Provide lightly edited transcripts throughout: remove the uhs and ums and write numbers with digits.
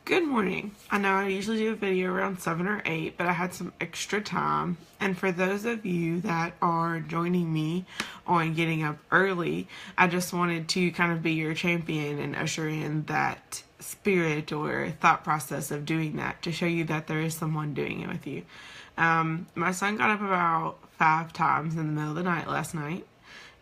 Good morning. I know I usually do a video around 7 or 8, but I had some extra time. And for those of you that are joining me on getting up early, I just wanted to kind of be your champion and usher in that spirit or thought process of doing that to show you that there is someone doing it with you. My son got up about 5 times in the middle of the night last night.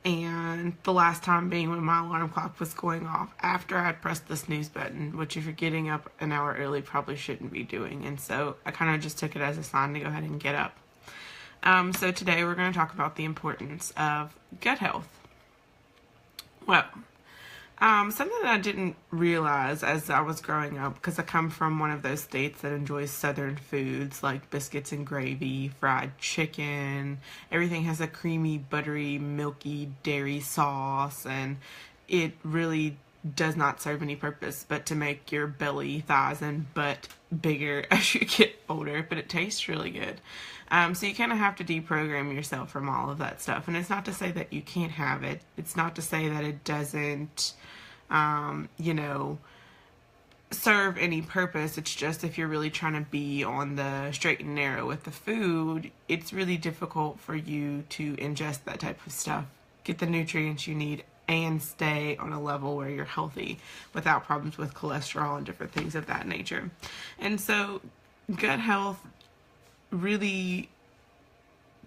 And the last time being when my alarm clock was going off after I had pressed the snooze button, which if you're getting up an hour early, probably shouldn't be doing. And so I kind of just took it as a sign to go ahead and get up. So today we're going to talk about the importance of gut health. Well, something that I didn't realize as I was growing up, because I come from one of those states that enjoys southern foods like biscuits and gravy, fried chicken, everything has a creamy, buttery, milky dairy sauce, and it really does not serve any purpose but to make your belly, thighs, and butt bigger as you get older, but it tastes really good. So you kind of have to deprogram yourself from all of that stuff. And it's not to say that you can't have it. It's not to say that it doesn't, serve any purpose. It's just if you're really trying to be on the straight and narrow with the food, it's really difficult for you to ingest that type of stuff, get the nutrients you need, and stay on a level where you're healthy without problems with cholesterol and different things of that nature. And so gut health really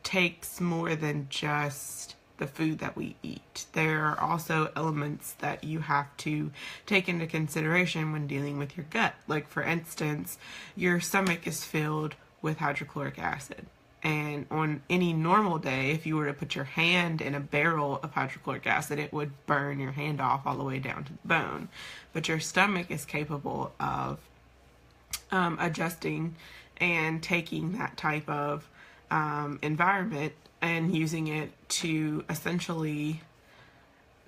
takes more than just the food that we eat. There are also elements that you have to take into consideration when dealing with your gut. Like, for instance, your stomach is filled with hydrochloric acid. And on any normal day, if you were to put your hand in a barrel of hydrochloric acid, it would burn your hand off all the way down to the bone. But your stomach is capable of adjusting and taking that type of environment and using it to essentially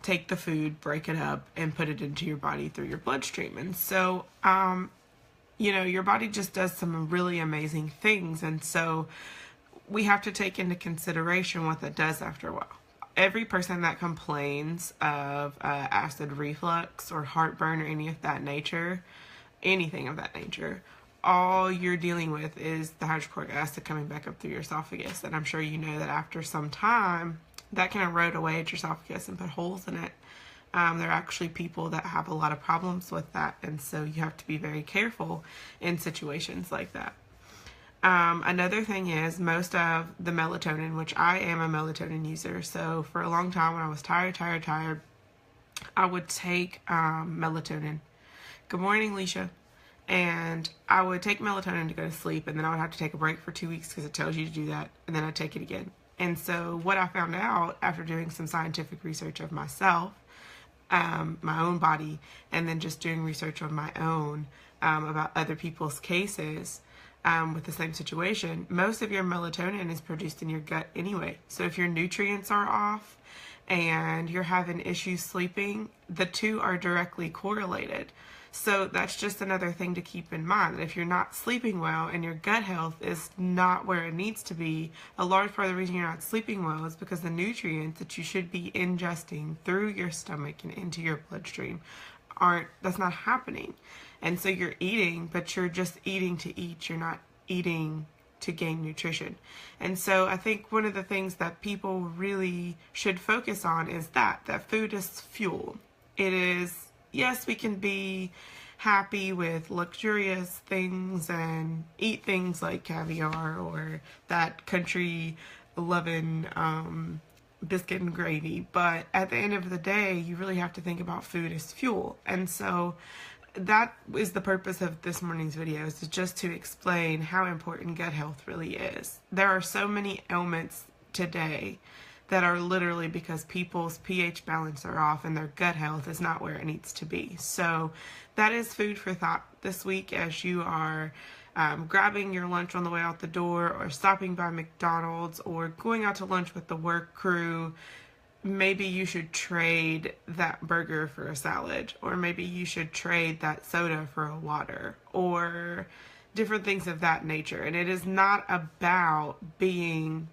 take the food, break it up, and put it into your body through your bloodstream. And so, your body just does some really amazing things. And so we have to take into consideration what that does after a while. Every person that complains of acid reflux or heartburn or anything of that nature, all you're dealing with is the hydrochloric acid coming back up through your esophagus. And I'm sure you know that after some time, that can erode away at your esophagus and put holes in it. There are actually people that have a lot of problems with that. And so you have to be very careful in situations like that. Another thing is most of the melatonin, which I am a melatonin user. So for a long time when I was tired, I would take melatonin. Good morning, Leisha. And I would take melatonin to go to sleep, and then I would have to take a break for 2 weeks because it tells you to do that, and then I'd take it again. And so what I found out after doing some scientific research of myself, my own body, and then just doing research on my own about other people's cases with the same situation, most of your melatonin is produced in your gut anyway. So if your nutrients are off and you're having issues sleeping, the two are directly correlated. So that's just another thing to keep in mind, that if you're not sleeping well and your gut health is not where it needs to be, a large part of the reason you're not sleeping well is because the nutrients that you should be ingesting through your stomach and into your bloodstream that's not happening. And so you're eating, but you're just eating to eat. You're not eating to gain nutrition. And so I think one of the things that people really should focus on is that food is fuel. It is, yes, we can be happy with luxurious things and eat things like caviar or that country loving biscuit and gravy. But at the end of the day, you really have to think about food as fuel. And so that is the purpose of this morning's video, is just to explain how important gut health really is. There are so many ailments today that are literally because people's pH balance are off and their gut health is not where it needs to be. So that is food for thought this week as you are grabbing your lunch on the way out the door, or stopping by McDonald's, or going out to lunch with the work crew. Maybe you should trade that burger for a salad, or maybe you should trade that soda for a water, or different things of that nature. And it is not about being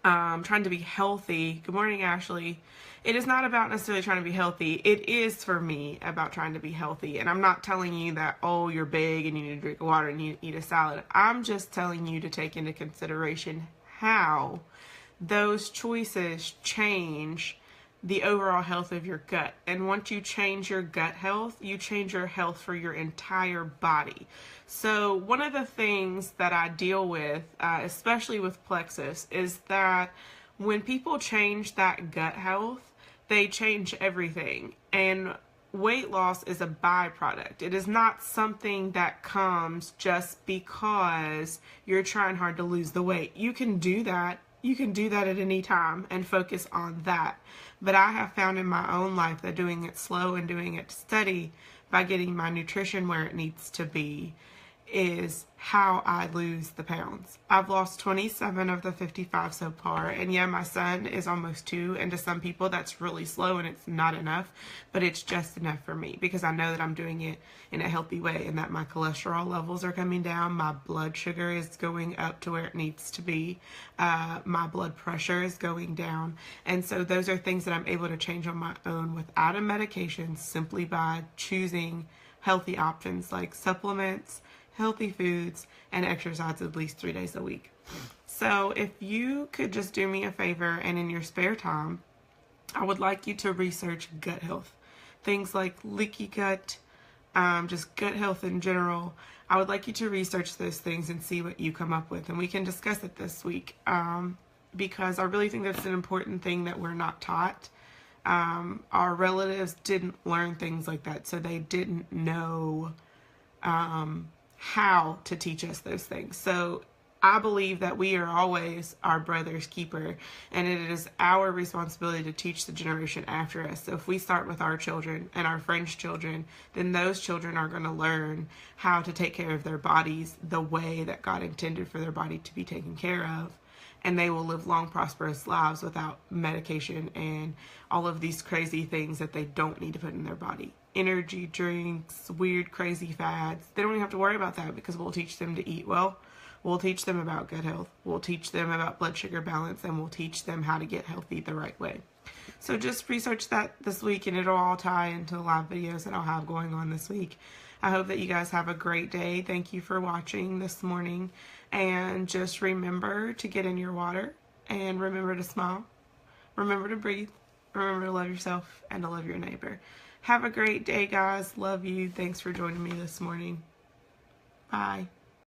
trying to be healthy. Good morning, Ashley. It is not about necessarily trying to be healthy. It is for me about trying to be healthy. And I'm not telling you that, oh, you're big and you need to drink water and you need to eat a salad. I'm just telling you to take into consideration how those choices change the overall health of your gut. And once you change your gut health, you change your health for your entire body. So one of the things that I deal with, especially with plexus, is that when people change that gut health, they change everything. And weight loss is a byproduct. It is not something that comes just because you're trying hard to lose the weight. You can do that. You can do that at any time and focus on that. But I have found in my own life that doing it slow and doing it steady by getting my nutrition where it needs to be is how I lose the pounds. I've lost 27 of the 55 so far, and yeah, my son is almost 2, and to some people that's really slow and it's not enough, but it's just enough for me because I know that I'm doing it in a healthy way and that my cholesterol levels are coming down, my blood sugar is going up to where it needs to be, my blood pressure is going down, and so those are things that I'm able to change on my own without a medication, simply by choosing healthy options like supplements, healthy foods, and exercise at least 3 days a week. So if you could just do me a favor and in your spare time, I would like you to research gut health. Things like leaky gut, just gut health in general. I would like you to research those things and see what you come up with, and we can discuss it this week, because I really think that's an important thing that we're not taught. Our relatives didn't learn things like that, so they didn't know how to teach us those things. So I believe that we are always our brother's keeper, and it is our responsibility to teach the generation after us. So if we start with our children and our friends' children, then those children are going to learn how to take care of their bodies the way that God intended for their body to be taken care of. And they will live long, prosperous lives without medication and all of these crazy things that they don't need to put in their body. Energy drinks, weird, crazy fads. They don't even have to worry about that because we'll teach them to eat well. We'll teach them about gut health. We'll teach them about blood sugar balance, and we'll teach them how to get healthy the right way. So just research that this week, and it'll all tie into the live videos that I'll have going on this week. I hope that you guys have a great day. Thank you for watching this morning. And just remember to get in your water, and remember to smile. Remember to breathe. Remember to love yourself and to love your neighbor. Have a great day, guys. Love you. Thanks for joining me this morning. Bye.